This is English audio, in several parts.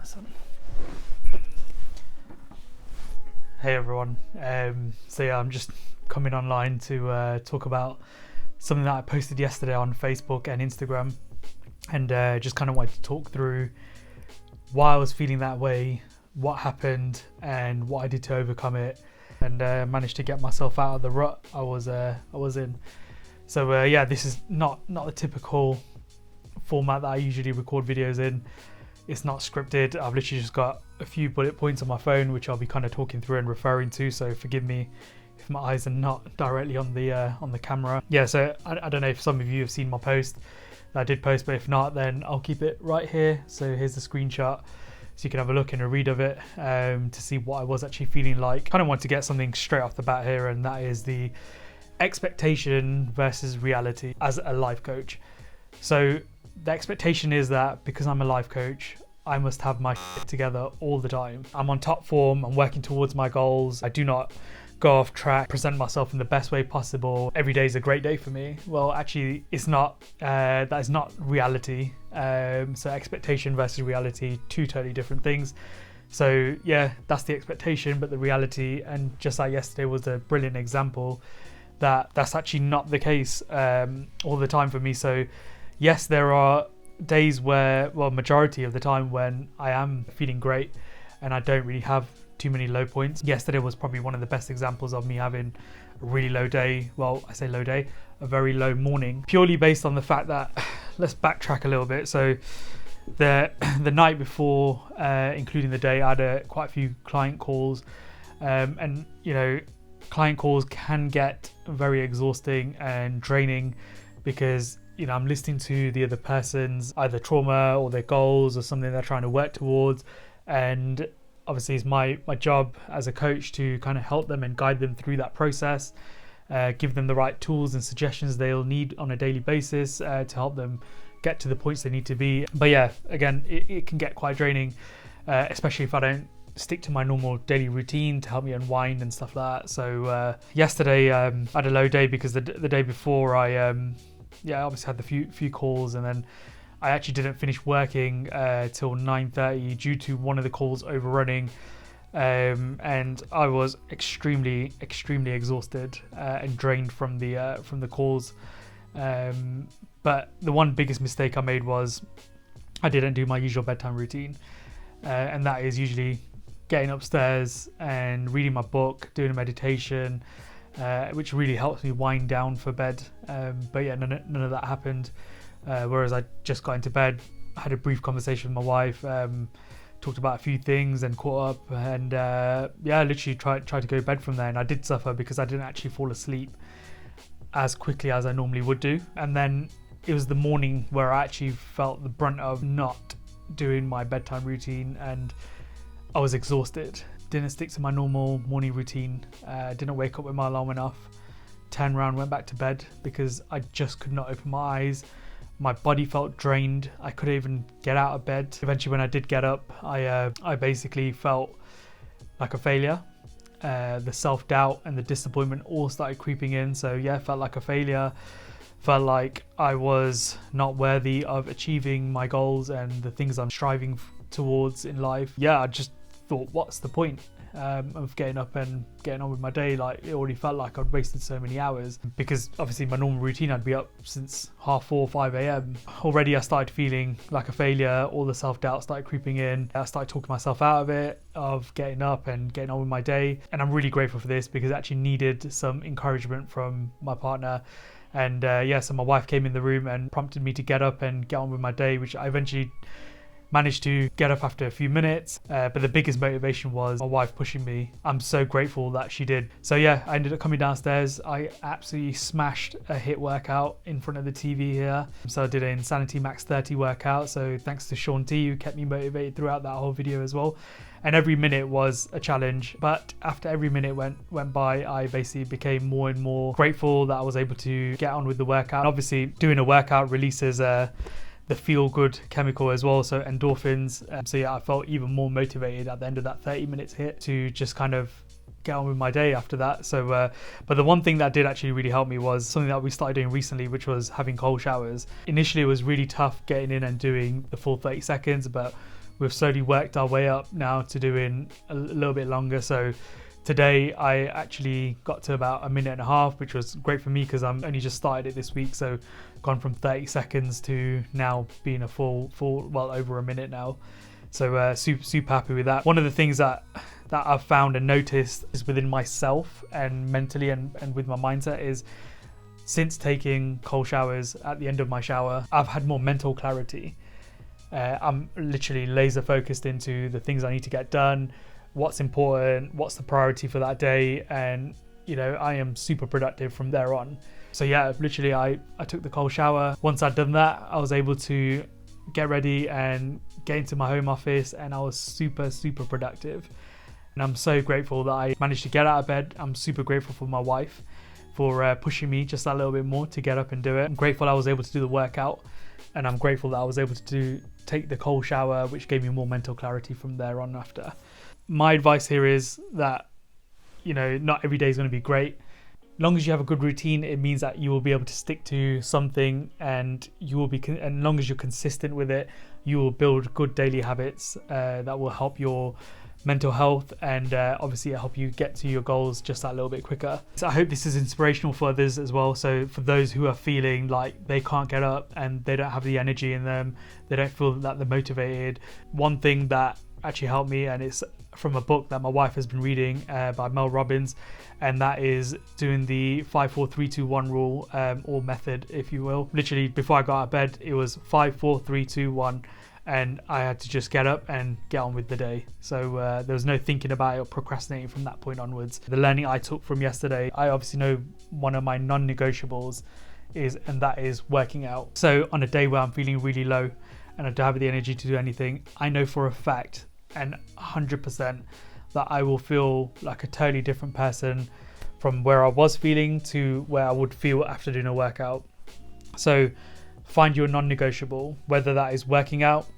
Awesome. Hey everyone. So yeah, I'm just coming online to talk about something that I posted yesterday on Facebook and Instagram, and just kind of wanted to talk through why I was feeling that way, what happened, and what I did to overcome it, and managed to get myself out of the rut I was in. So yeah, this is not the typical format that I usually record videos in. It's not scripted. I've literally just got a few bullet points on my phone which I'll be kind of talking through and referring to, so forgive me if my eyes are not directly on the camera. Yeah, so I don't know if some of you have seen my post that I did post, but if not, then I'll keep it right here. So here's the screenshot so you can have a look and a read of it to see what I was actually feeling like. Kind of want to get something straight off the bat here, and that is the expectation versus reality as a life coach. So the expectation is that because I'm a life coach, I must have my shit together all the time. I'm on top form, I'm working towards my goals, I do not go off track, present myself in the best way possible. Every day is a great day for me. Well, actually, it's not. That is not reality. So expectation versus reality, two totally different things. So yeah, that's the expectation, but the reality, and just like yesterday was a brilliant example, that's actually not the case all the time for me. So yes, there are days where, well, majority of the time when I am feeling great and I don't really have too many low points. Yesterday was probably one of the best examples of me having a really low day. Well, I say low day, a very low morning, purely based on the fact that, let's backtrack a little bit. So the night before, including the day, I had quite a few client calls, and you know, client calls can get very exhausting and draining because, you know, I'm listening to the other person's either trauma or their goals or something they're trying to work towards, and obviously it's my job as a coach to kind of help them and guide them through that process, give them the right tools and suggestions they'll need on a daily basis to help them get to the points they need to be. But yeah, again, it can get quite draining, especially if I don't stick to my normal daily routine to help me unwind and stuff like that. So yesterday I had a low day because the day before I obviously had the few calls, and then I actually didn't finish working till 9:30 due to one of the calls overrunning, and I was extremely exhausted and drained from the calls. But the one biggest mistake I made was I didn't do my usual bedtime routine, and that is usually getting upstairs and reading my book, doing a meditation, which really helps me wind down for bed. But yeah, none of that happened. Whereas I just got into bed, had a brief conversation with my wife, talked about a few things and caught up, and literally tried to go to bed from there. And I did suffer because I didn't actually fall asleep as quickly as I normally would do. And then it was the morning where I actually felt the brunt of not doing my bedtime routine, and I was exhausted. Didn't stick to my normal morning routine, didn't wake up when my alarm went off, turned around, went back to bed because I just could not open my eyes. My body felt drained. I couldn't even get out of bed. Eventually, when I did get up, I basically felt like a failure. The self-doubt and the disappointment all started creeping in. So yeah, felt like a failure. Felt like I was not worthy of achieving my goals and the things I'm striving towards in life. Yeah, I just thought, what's the point of getting up and getting on with my day? Like, it already felt like I'd wasted so many hours, because obviously my normal routine, I'd be up since 4:30, 5 a.m. Already I started feeling like a failure. All the self-doubt started creeping in. I started talking myself out of it, of getting up and getting on with my day. And I'm really grateful for this because I actually needed some encouragement from my partner. And so my wife came in the room and prompted me to get up and get on with my day, which I eventually managed to get up after a few minutes, but the biggest motivation was my wife pushing me. I'm so grateful that she did. So yeah, I ended up coming downstairs. I absolutely smashed a HIIT workout in front of the TV here. So I did an Insanity Max 30 workout. So thanks to Sean T, who kept me motivated throughout that whole video as well. And every minute was a challenge, but after every minute went by, I basically became more and more grateful that I was able to get on with the workout. Obviously, doing a workout releases the feel-good chemical as well, so endorphins. So yeah, I felt even more motivated at the end of that 30 minutes HIIT to just kind of get on with my day after that. So but the one thing that did actually really help me was something that we started doing recently, which was having cold showers. Initially it was really tough getting in and doing the full 30 seconds, but we've slowly worked our way up now to doing a little bit longer. So today I actually got to about a minute and a half, which was great for me because I'm only just started it this week. So gone from 30 seconds to now being a full well over a minute now. So super happy with that. One of the things that I've found and noticed is within myself and mentally and with my mindset is, since taking cold showers at the end of my shower, I've had more mental clarity. I'm literally laser focused into the things I need to get done, what's important, what's the priority for that day, and I am super productive from there on. So yeah, literally I took the cold shower. Once I'd done that, I was able to get ready and get into my home office, and I was super productive. And I'm so grateful that I managed to get out of bed. I'm super grateful for my wife for pushing me just that little bit more to get up and do it. I'm grateful I was able to do the workout, and I'm grateful that I was able to take the cold shower, which gave me more mental clarity from there on after. My advice here is that, not every day is going to be great. As long as you have a good routine, it means that you will be able to stick to something, and you will be, and as long as you're consistent with it, you will build good daily habits that will help your mental health and obviously help you get to your goals just that little bit quicker. So I hope this is inspirational for others as well. So for those who are feeling like they can't get up and they don't have the energy in them, they don't feel that they're motivated, one thing that actually helped me, and it's from a book that my wife has been reading by Mel Robbins, and that is doing the 5-4-3-2-1 rule, or method, if you will. Literally before I got out of bed, it was 5-4-3-2-1, and I had to just get up and get on with the day. So there was no thinking about it or procrastinating from that point onwards. The learning I took from yesterday, I obviously know one of my non-negotiables and that is working out. So on a day where I'm feeling really low and I don't have the energy to do anything, I know for a fact and 100% that I will feel like a totally different person from where I was feeling to where I would feel after doing a workout. So find your non-negotiable, whether that is working out,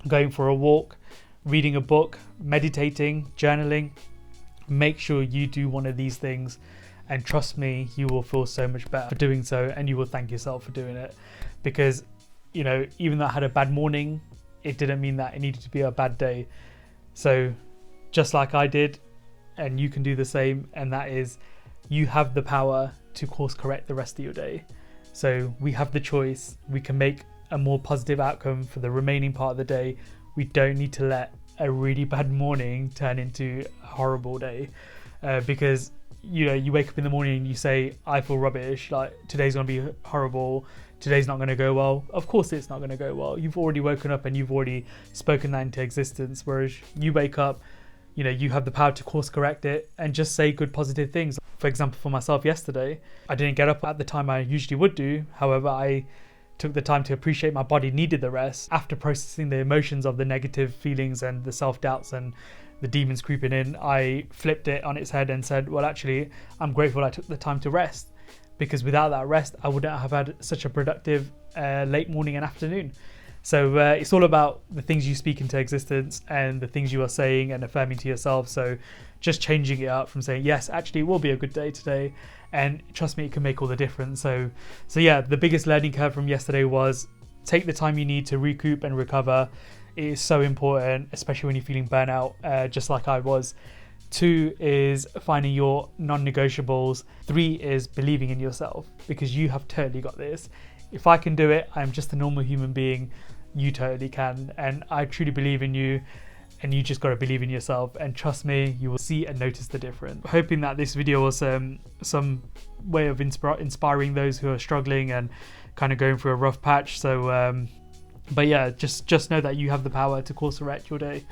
going for a walk, reading a book, meditating, journaling. Make sure you do one of these things, and trust me, you will feel so much better for doing so, and you will thank yourself for doing it. Because even though I had a bad morning, it didn't mean that it needed to be a bad day. So just like I did, and you can do the same, and that is, you have the power to course correct the rest of your day. So we have the choice. We can make a more positive outcome for the remaining part of the day. We don't need to let a really bad morning turn into a horrible day, because you wake up in the morning and you say, I feel rubbish, like today's gonna be horrible, today's not gonna go well. Of course it's not gonna go well. You've already woken up and you've already spoken that into existence. Whereas you wake up, you have the power to course correct it and just say good positive things. For example, for myself yesterday, I didn't get up at the time I usually would do. However, I took the time to appreciate my body needed the rest. After processing the emotions of the negative feelings and the self-doubts and the demons creeping in, I flipped it on its head and said, well, actually, I'm grateful I took the time to rest, because without that rest, I wouldn't have had such a productive late morning and afternoon. So it's all about the things you speak into existence and the things you are saying and affirming to yourself. So just changing it up from saying, yes, actually, it will be a good day today. And trust me, it can make all the difference. So yeah, the biggest learning curve from yesterday was take the time you need to recoup and recover. It is so important, especially when you're feeling burnout, just like I was. 2 is finding your non-negotiables. 3 is believing in yourself, because you have totally got this. If I can do it, I'm just a normal human being. You totally can. And I truly believe in you. And you just got to believe in yourself, and trust me, you will see and notice the difference. Hoping that this video was some way of inspiring those who are struggling and kind of going through a rough patch. So but yeah, just know that you have the power to course correct your day.